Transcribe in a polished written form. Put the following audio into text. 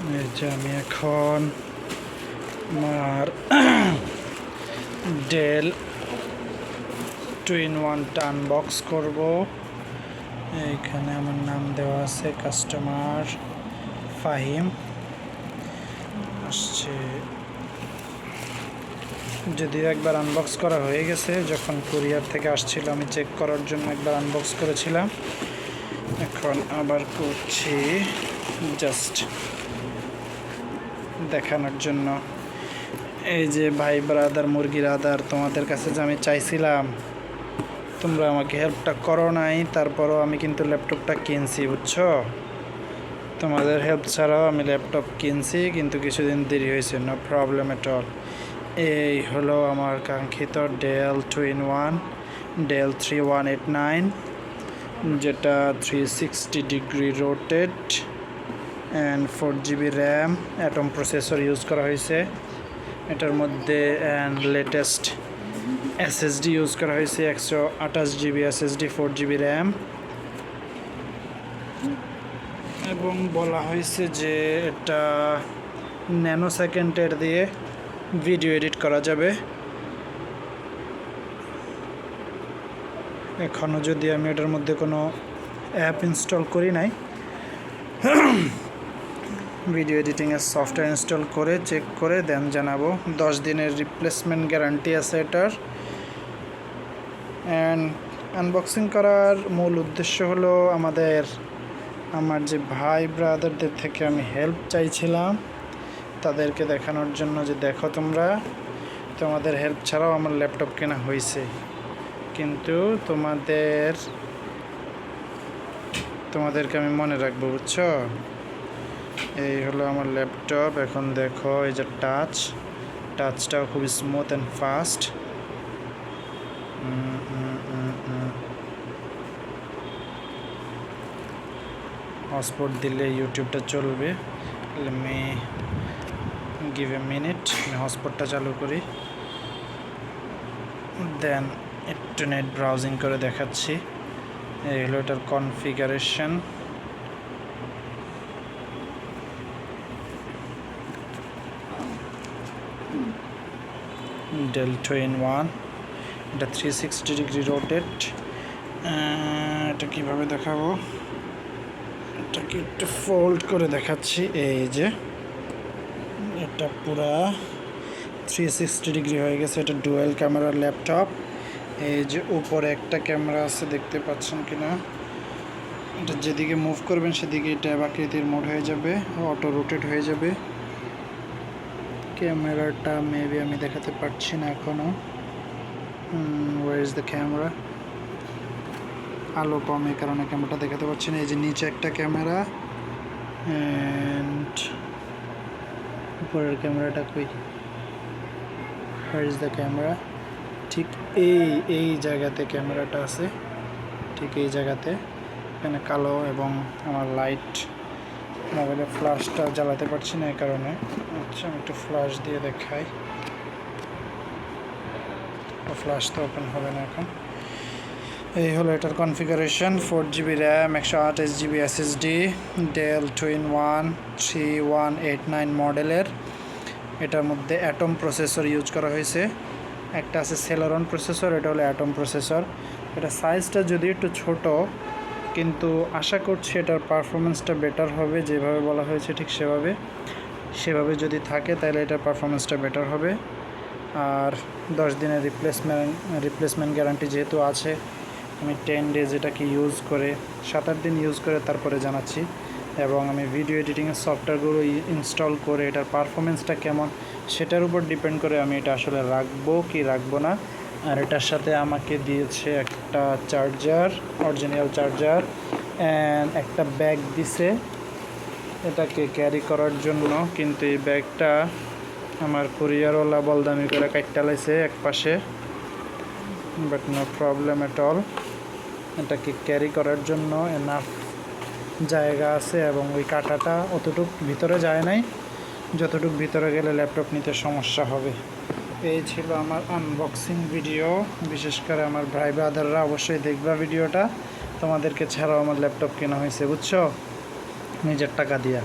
এই যে আমি এখন আমার ডেল 2-in-1টা আনবক্স করব। এইখানে আমার নাম দেওয়া আছে কাস্টমার ফাহিম আসছে। যদিও একবার আনবক্স করা হয়ে গেছে, যখন কুরিয়ার থেকে আসছিল আমি চেক করার জন্য একবার আনবক্স করেছিলাম, এখন আবার করছি জাস্ট দেখানোর জন্য। এই যে ভাই ব্রাদার মুরগির আদার, তোমাদের কাছে যে আমি চাইছিলাম তোমরা আমাকে হেল্পটা করো নাই, তারপরও আমি কিন্তু ল্যাপটপটা কিনছি, বুঝছো? তোমাদের হেল্প ছাড়াও আমি ল্যাপটপ কিনছি, কিন্তু কিছুদিন দেরি হয়েছে। No problem at all. এই হলো আমার কাঙ্ক্ষিত ডেল 2-in-1 ডেল 3189, যেটা 360 degree rotate and 4GB RAM atom processor use করা হয়েছে। এটার মধ্যে লেটেস্ট এসএসডি ইউজ করা হয়েছে, 128GB এসএসডি, 4GB র্যাম, এবং বলা হয়েছে যে এটা ন্যানো সেকেন্ডের দিয়ে ভিডিও এডিট করা যাবে। এখনও যদি আমি এটার মধ্যে কোনো অ্যাপ ইনস্টল করি নাই, ভিডিও এডিটিংয়ের সফটওয়্যার ইনস্টল করে চেক করে দেন জানাবো। 10 দিনের রিপ্লেসমেন্ট গ্যারান্টি আছে এটার। অ্যান্ড আনবক্সিং করার মূল উদ্দেশ্য হলো আমার যে ভাই ব্রাদারদের থেকে আমি হেল্প চাইছিলাম তাদেরকে দেখানোর জন্য যে দেখো তোমাদের হেল্প ছাড়াও আমার ল্যাপটপ কেনা হয়েছে, কিন্তু তোমাদেরকে আমি মনে রাখবো, বুঝছো? এই হলো আমার ল্যাপটপ। এখন দেখো এই যে টাচটাও খুব স্মুথ অ্যান্ড ফাস্ট। হটস্পট দিলে ইউটিউবটা চলবে। আমি গিভ এ মিনিট, আমি হটস্পটটা চালু করি, দেন একটু নেট ব্রাউজিং করে দেখাচ্ছি। এই হলো এটার কনফিগারেশন। ডেল 2-in-1, এটা 360 ডিগ্রি রোটেট। এটা কীভাবে দেখাবো, এটাকে একটু ফোল্ড করে দেখাচ্ছি। এই যে এটা পুরা 360 ডিগ্রি হয়ে গেছে। এটা ডুয়েল ক্যামেরার ল্যাপটপ। এই যে উপরে একটা ক্যামেরা আছে, দেখতে পাচ্ছেন কিনা? এটা যেদিকে মুভ করবেন সেদিকে ট্যাব আকৃতির মোড হয়ে যাবে, অটো রোটেট হয়ে যাবে। ক্যামেরাটা মেবি আমি দেখাতে পারছি না এখনো। Where is the camera? আলো কম, এই কারণে ক্যামেরাটা দেখাতে পারছি না। এই যে নিচে একটা ক্যামেরা, অ্যান্ড উপরের ক্যামেরাটা কই? Where is the camera? ঠিক এই জায়গাতে ক্যামেরাটা আছে, ঠিক এই জায়গাতে। এখানে কালো, এবং আমার লাইট মোবাইলে ফ্ল্যাশটা জ্বালাতে পারছি না এই কারণে। আচ্ছা, আমি একটু ফ্ল্যাশ দিয়ে দেখাই। ফ্ল্যাশ তো ওপেন হবে না এখন। এই হলো এটার configuration. 4GB RAM, 128GB SSD, del 2-in-1 3189 মডেলের। এটার মধ্যে অ্যাটম প্রসেসর ইউজ করা হয়েছে। একটা আছে সেলরন প্রসেসর, এটা হলো অ্যাটম প্রসেসর। এটা সাইজটা যদি একটু ছোট, কিন্তু আশা করছি এটার পারফরমেন্সটা বেটার হবে। যেভাবে বলা হয়েছে ঠিক সেভাবে যদি থাকে তাহলে এটার পারফরমেন্সটা বেটার হবে। আর 10 দিনের রিপ্লেসমেন্ট গ্যারান্টি যেহেতু আছে, আমি 10 ডেজ এটাকে ইউজ করে 7-8 দিন ইউজ করে তারপরে জানাচ্ছি। এবং আমি ভিডিও এডিটিংয়ের সফটওয়্যারগুলো ইনস্টল করে এটার পারফরমেন্সটা কেমন সেটার উপর ডিপেন্ড করে আমি এটা আসলে রাখবো কি রাখবো না। আর এটার সাথে আমাকে দিয়েছে একটা চার্জার, অরিজিনাল চার্জার, অ্যান্ড একটা ব্যাগ দিছে এটাকে ক্যারি করার জন্য। কিন্তু এই ব্যাগটা আমার কুরিয়ারওয়ালা বলদামি করে কাটতে লাইছে এক পাশে, but no problem at all. এটাকে ক্যারি করার জন্য এনাফ জায়গা আছে, এবং ওই কাঁটাটা অতটুক ভিতরে যায় নাই, যতটুক ভিতরে গেলে ল্যাপটপ নিতে সমস্যা হবে। এই ছিল আমার আনবক্সিং ভিডিও। বিশেষ করে আমার ভাই ব্রাদাররা অবশ্যই দেখবা ভিডিওটা। তোমাদেরকে ছাড়াও আমার ল্যাপটপ কেনা হয়েছে, বুঝছো, নিজের টাকা দিয়া।